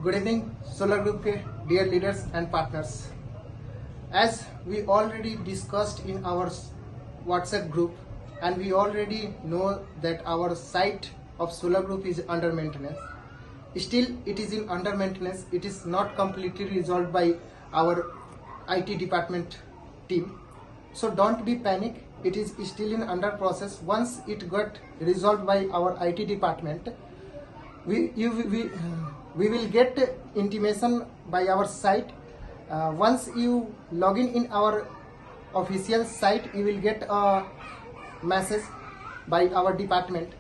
Good evening, Solar Group के dear leaders and partners. As we already discussed in our WhatsApp group, and we already know that our site of Solar Group is under maintenance. Still, it is in under maintenance. It is not completely resolved by our IT department team. So don't be panic. It is still in under process. Once it got resolved by our IT department, we will get intimation by our site. Once you log in our official site, you will get a message by our department.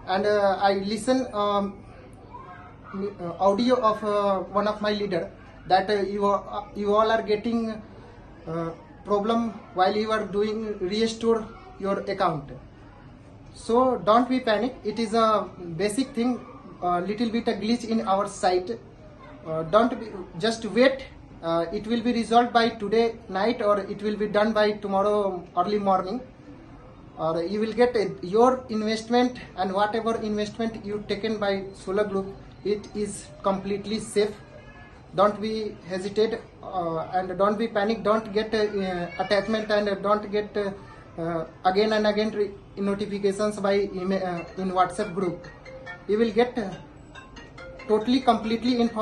And I listen audio of one of my leader that you all are getting problem while you are doing restore your account. So don't be panic. It is a basic thing, little bit a glitch in our site. Don't be, just wait. It will be resolved by today night, or it will be done by tomorrow early morning, or you will get your investment, and whatever investment you taken by Solar Group, it is completely safe. Don't be hesitate and don't be panic. Don't get attachment and don't get again and again notifications by email in WhatsApp group. You will get totally completely information